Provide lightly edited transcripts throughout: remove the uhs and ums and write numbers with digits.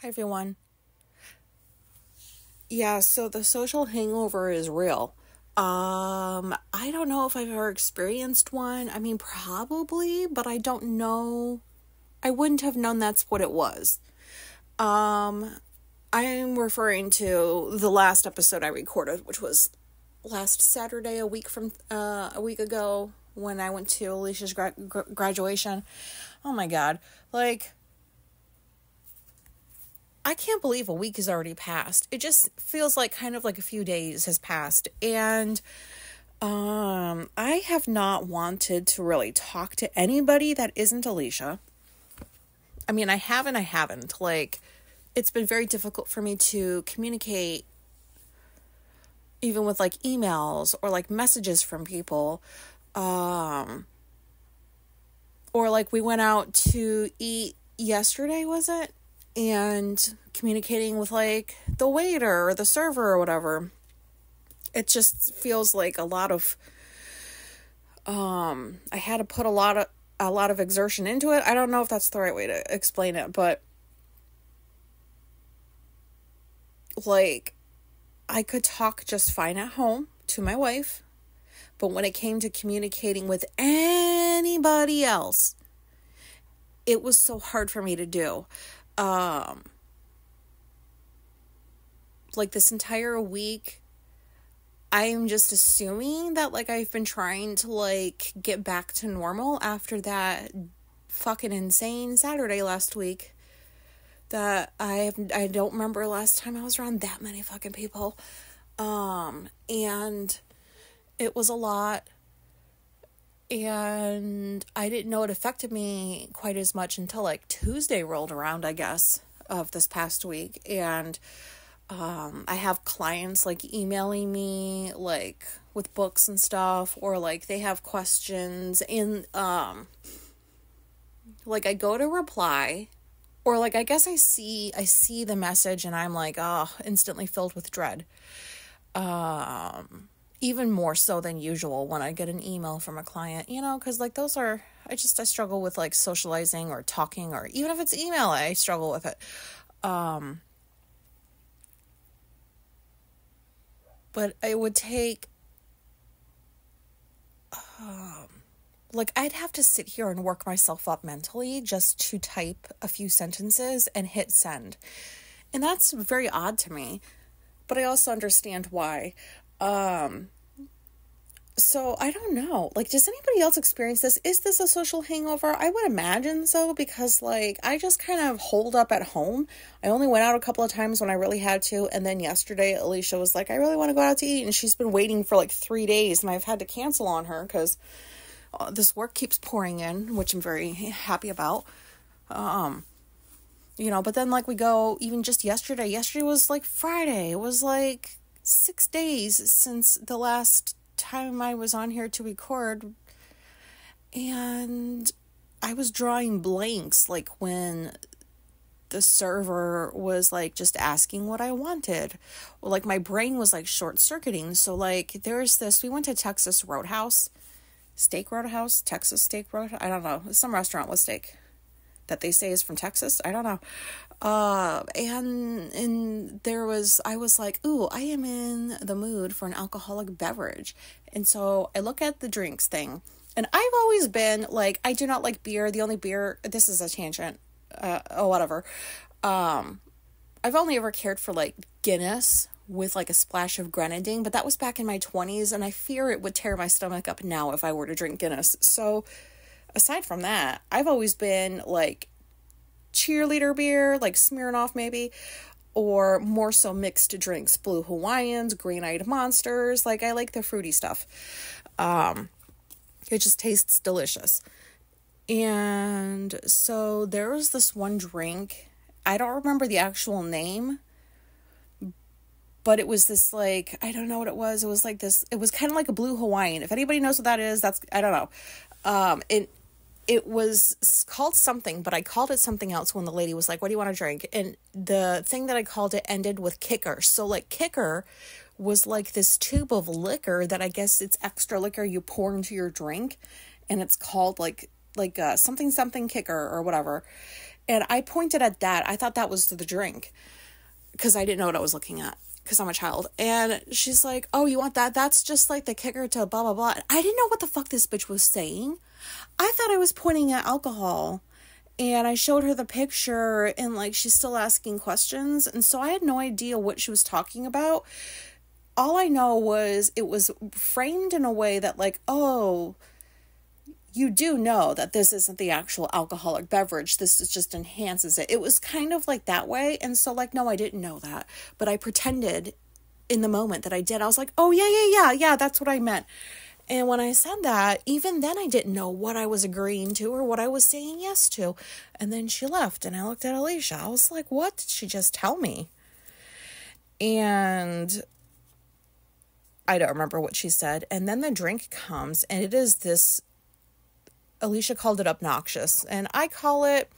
Hi, everyone. Yeah, so the social hangover is real. I don't know if I've ever experienced one. I mean, probably, but I don't know. I wouldn't have known that's what it was. I'm referring to the last episode I recorded, which was last Saturday, a week ago, when I went to Alicia's graduation. Oh my God. I can't believe a week has already passed. It just feels like kind of like a few days has passed. And I have not wanted to really talk to anybody that isn't Alicia. I mean, I haven't. It's been very difficult for me to communicate even with emails or messages from people. Or we went out to eat yesterday, was it? And communicating with the waiter or the server or whatever. It just feels like a lot of I had to put a lot of exertion into it. I don't know if that's the right way to explain it, but I could talk just fine at home to my wife, but when it came to communicating with anybody else, it was so hard for me to do. This entire week, I'm just assuming that I've been trying to get back to normal after that fucking insane Saturday last week that I don't remember last time I was around that many fucking people. And it was a lot. And I didn't know it affected me quite as much until Tuesday rolled around, I guess, of this past week. And I have clients emailing me with books and stuff, or they have questions, and I go to reply, or I guess I see the message and I'm instantly filled with dread. Even more so than usual when I get an email from a client, because those are, I struggle with socializing or talking, or even if it's email, I struggle with it. But it would take, I'd have to sit here and work myself up mentally just to type a few sentences and hit send. And that's very odd to me, but I also understand why. So I don't know, does anybody else experience this? Is this a social hangover? I would imagine so, because I just kind of holed up at home. I only went out a couple of times when I really had to. And then yesterday, Alicia was I really want to go out to eat. And she's been waiting for 3 days, and I've had to cancel on her because this work keeps pouring in, which I'm very happy about. But then we go, even just yesterday was Friday. It was 6 days since the last time I was on here to record, and I was drawing blanks when the server was just asking what I wanted, or my brain was short-circuiting. So there's this, we went to Texas Roadhouse, Texas Steak Roadhouse, I don't know, some restaurant with steak that they say is from Texas, I don't know. And there was, I was ooh, I am in the mood for an alcoholic beverage. And so I look at the drinks thing, and I've always been I do not like beer. The only beer, this is a tangent, whatever. I've only ever cared for Guinness with a splash of grenadine, but that was back in my 20s, and I fear it would tear my stomach up now if I were to drink Guinness. So aside from that, I've always been cheerleader beer, Smirnoff maybe, or more so mixed drinks, Blue Hawaiians, Green-Eyed Monsters. I like the fruity stuff. It just tastes delicious. And so there was this one drink, I don't remember the actual name, but it was this I don't know what it was. It was this, it was kind of like a Blue Hawaiian. If anybody knows what that is, that's, I don't know. It was called something, but I called it something else when the lady was what do you want to drink? And the thing that I called it ended with kicker. So kicker was this tube of liquor that I guess it's extra liquor you pour into your drink, and it's called something kicker or whatever. And I pointed at that. I thought that was the drink because I didn't know what I was looking at because I'm a child. And she's like, oh, you want that? That's just like the kicker to blah, blah, blah. I didn't know what the fuck this bitch was saying. I thought I was pointing at alcohol. And I showed her the picture and like she's still asking questions. And so I had no idea what she was talking about. All I know was it was framed in a way that like, oh, you do know that this isn't the actual alcoholic beverage. This is just enhances it. It was kind of like that way. And so like, no, I didn't know that. But I pretended in the moment that I did. I was like, oh, yeah, that's what I meant. And when I said that, even then I didn't know what I was agreeing to or what I was saying yes to. And then she left and I looked at Alicia. I was like, what did she just tell me? And I don't remember what she said. And then the drink comes and it is this, Alicia called it obnoxious and I call it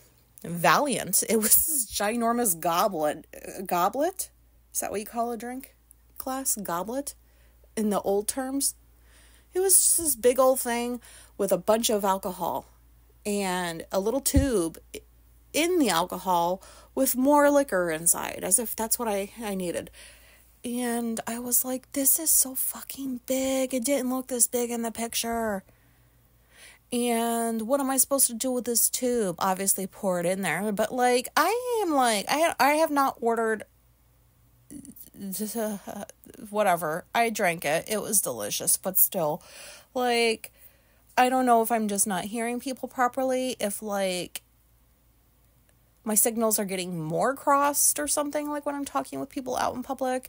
valiant. It was this ginormous goblet. Is that what you call a drink class? Goblet in the old terms? It was just this big old thing with a bunch of alcohol and a little tube in the alcohol with more liquor inside, as if that's what I needed. And I was like, this is so fucking big. It didn't look this big in the picture. And what am I supposed to do with this tube? Obviously pour it in there. But like, I have not ordered whatever. I drank it. It was delicious, but still, like, I don't know if I'm just not hearing people properly, if like my signals are getting more crossed or something, like when I'm talking with people out in public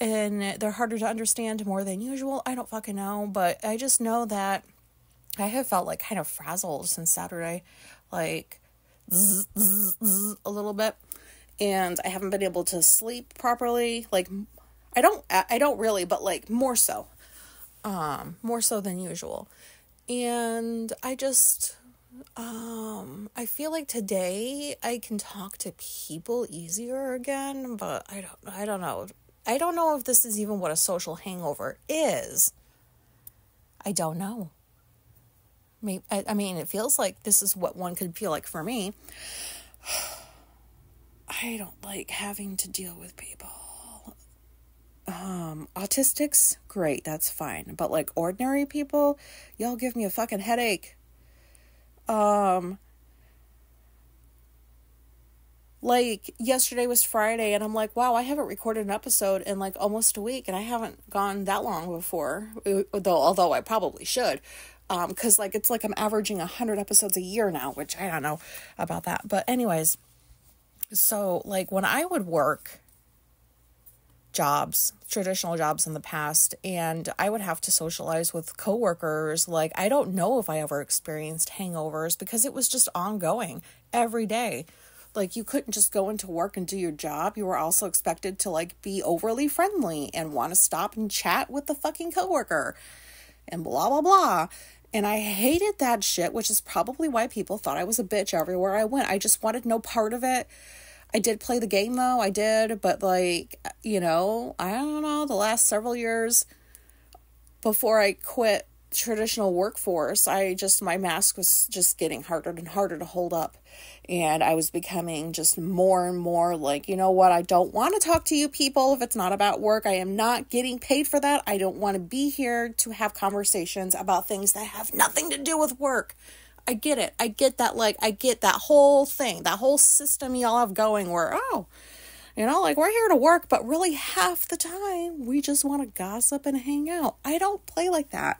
and they're harder to understand more than usual. I don't fucking know, but I just know that I have felt like kind of frazzled since Saturday, like a little bit. And I haven't been able to sleep properly. Like, I don't really, but like more so than usual. And I just, I feel like today I can talk to people easier again, but I don't know. I don't know if this is even what a social hangover is. I don't know. I mean, it feels like this is what one could feel like for me. I don't like having to deal with people. Autistics, great, that's fine. But like ordinary people, y'all give me a fucking headache. Like yesterday was Friday and I'm like, wow, I haven't recorded an episode in like almost a week and I haven't gone that long before, although I probably should. Cause like, it's like I'm averaging 100 episodes a year now, which I don't know about that. But anyways, so like when I would work jobs, traditional jobs in the past, and I would have to socialize with coworkers, like I don't know if I ever experienced hangovers because it was just ongoing every day. Like you couldn't just go into work and do your job. You were also expected to like be overly friendly and want to stop and chat with the fucking coworker and blah, blah, blah. And I hated that shit, which is probably why people thought I was a bitch everywhere I went. I just wanted no part of it. I did play the game though, I did, but like, you know, I don't know, the last several years before I quit traditional workforce, my mask was just getting harder and harder to hold up. And I was becoming just more and more like, you know what, I don't want to talk to you people if it's not about work. I am not getting paid for that. I don't want to be here to have conversations about things that have nothing to do with work. I get it. I get that, like, I get that whole thing, that whole system y'all have going where, oh, you know, like, we're here to work, but really half the time we just want to gossip and hang out. I don't play like that.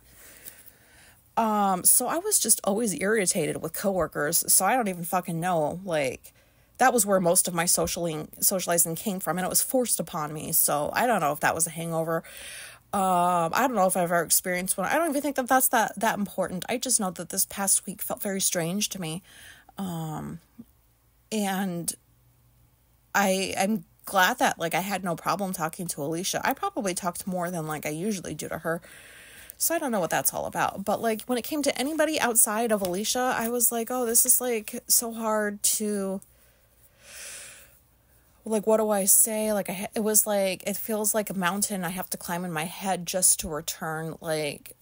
So I was just always irritated with coworkers, so I don't even fucking know, like, that was where most of my socializing came from, and it was forced upon me, so I don't know if that was a hangover. I don't know if I've ever experienced one. I don't even think that that's that important. I just know that this past week felt very strange to me. And I'm glad that, like, I had no problem talking to Alicia. I probably talked more than, like, I usually do to her. So I don't know what that's all about. But, like, when it came to anybody outside of Alicia, I was like, oh, this is, like, so hard to, like, what do I say? Like, it was like, it feels like a mountain I have to climb in my head just to return, like,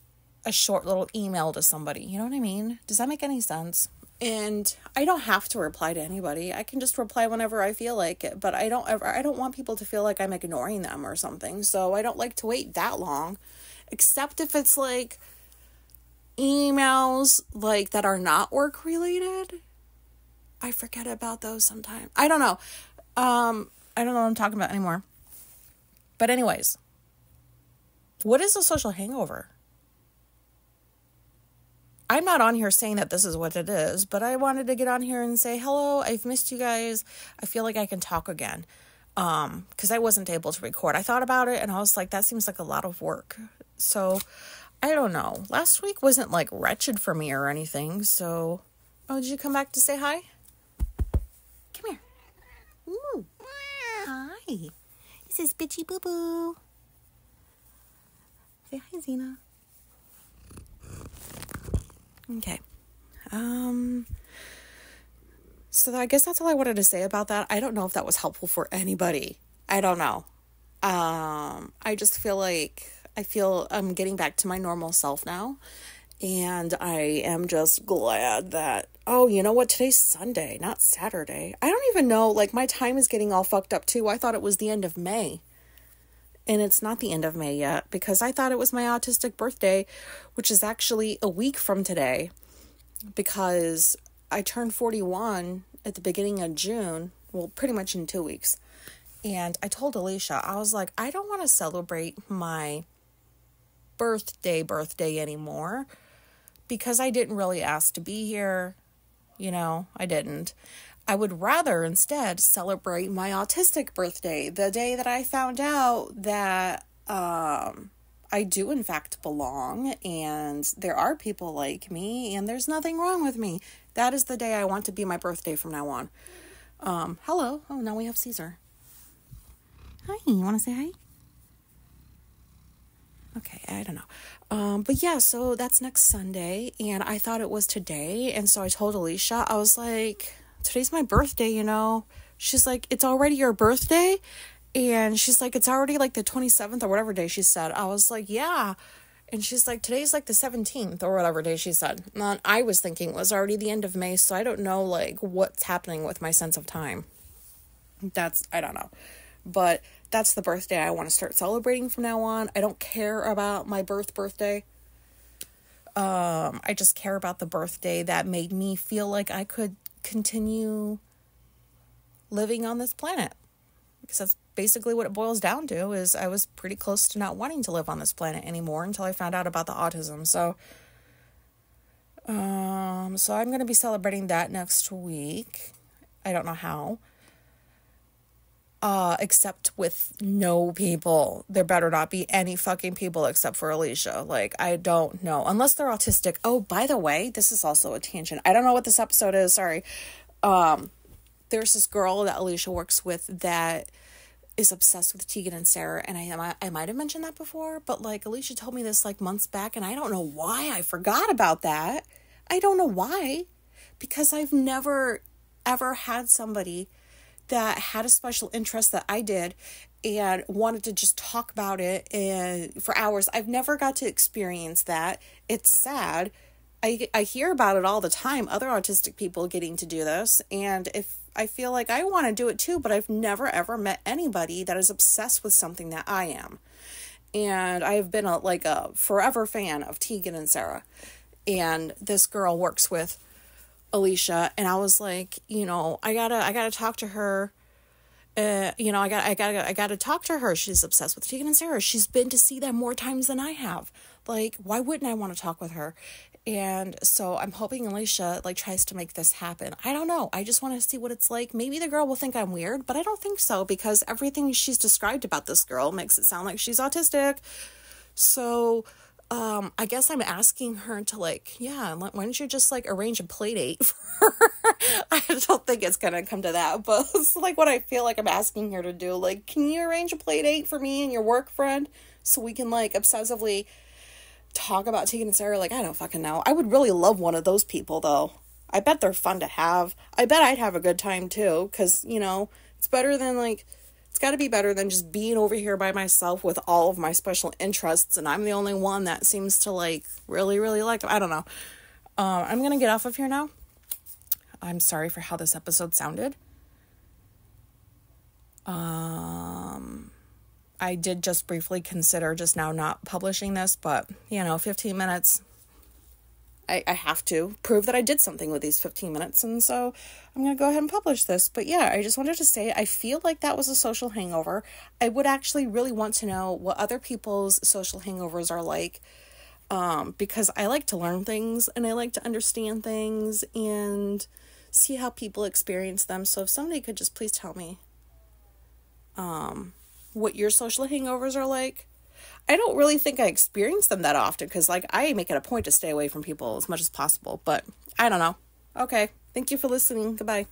a short little email to somebody. You know what I mean? Does that make any sense? And I don't have to reply to anybody. I can just reply whenever I feel like it. But I don't want people to feel like I'm ignoring them or something. So I don't like to wait that long. Except if it's like emails like that are not work related. I forget about those sometimes. I don't know. I don't know what I'm talking about anymore. But anyways, what is a social hangover? I'm not on here saying that this is what it is, but I wanted to get on here and say, hello, I've missed you guys. I feel like I can talk again. Because I wasn't able to record. I thought about it and I was like, that seems like a lot of work. So, I don't know. Last week wasn't like wretched for me or anything. So, did you come back to say hi? Come here. Ooh. Hi. This is Bitchy Boo Boo. Say hi, Zena. Okay. So I guess that's all I wanted to say about that. I don't know if that was helpful for anybody. I don't know. I just feel I'm getting back to my normal self now. And I am just glad that, you know what? Today's Sunday, not Saturday. I don't even know. Like, my time is getting all fucked up too. I thought it was the end of May. And it's not the end of May yet because I thought it was my autistic birthday, which is actually a week from today because I turned 41 at the beginning of June. Well, pretty much in 2 weeks. And I told Alicia, I was like, I don't want to celebrate my birthday anymore because I didn't really ask to be here. I didn't. I would rather instead celebrate my autistic birthday, the day that I found out that I do in fact belong and there are people like me and there's nothing wrong with me. That is the day I want to be my birthday from now on. Hello. Oh, now we have Caesar. Hi, you want to say hi? Okay, I don't know. But yeah, so that's next Sunday and I thought it was today. And so I told Alicia, I was like, today's my birthday, She's like, it's already your birthday? And she's like, it's already like the 27th or whatever day she said. I was like, yeah. And she's like, today's like the 17th or whatever day she said. And I was thinking it was already the end of May, so I don't know like what's happening with my sense of time. I don't know. But that's the birthday I want to start celebrating from now on. I don't care about my birthday. I just care about the birthday that made me feel like I could continue living on this planet, because that's basically what it boils down to. Is I was pretty close to not wanting to live on this planet anymore until I found out about the autism. So I'm going to be celebrating that next week. I don't know how. Except with no people. There better not be any fucking people except for Alicia. Like, I don't know. Unless they're autistic. Oh, by the way, this is also a tangent. I don't know what this episode is. Sorry. There's this girl that Alicia works with that is obsessed with Tegan and Sarah. And I might have mentioned that before. But, like, Alicia told me this, like, months back. And I don't know why I forgot about that. I don't know why. Because I've never, ever had somebody that had a special interest that I did and wanted to just talk about it and for hours. I've never got to experience that. It's sad. I hear about it all the time, other autistic people getting to do this, and if I feel like I want to do it too, but I've never ever met anybody that is obsessed with something that I am. And I've been a forever fan of Tegan and Sarah, and this girl works with Alicia, and I was like, I gotta talk to her. I gotta talk to her. She's obsessed with Tegan and Sarah. She's been to see them more times than I have. Like, why wouldn't I want to talk with her? And so I'm hoping Alicia tries to make this happen. I don't know. I just want to see what it's like. Maybe the girl will think I'm weird, but I don't think so, because everything she's described about this girl makes it sound like she's autistic. So I guess I'm asking her to why don't you just arrange a play date for her? I don't think it's going to come to that, but it's what I feel like I'm asking her to do. Can you arrange a play date for me and your work friend so we can obsessively talk about Tegan and Sarah? I don't fucking know. I would really love one of those people though. I bet they're fun to have. I bet I'd have a good time too, because, it's better than it's got to be better than just being over here by myself with all of my special interests, and I'm the only one that seems to really, really like them. I don't know. I'm going to get off of here now. I'm sorry for how this episode sounded. I did just briefly consider just now not publishing this, but, 15 minutes, I have to prove that I did something with these 15 minutes, and so I'm going to go ahead and publish this. But yeah, I just wanted to say I feel like that was a social hangover. I would actually really want to know what other people's social hangovers are like, because I like to learn things, and I like to understand things, and see how people experience them. So if somebody could just please tell me what your social hangovers are like. I don't really think I experience them that often because, I make it a point to stay away from people as much as possible. But I don't know. Okay. Thank you for listening. Goodbye.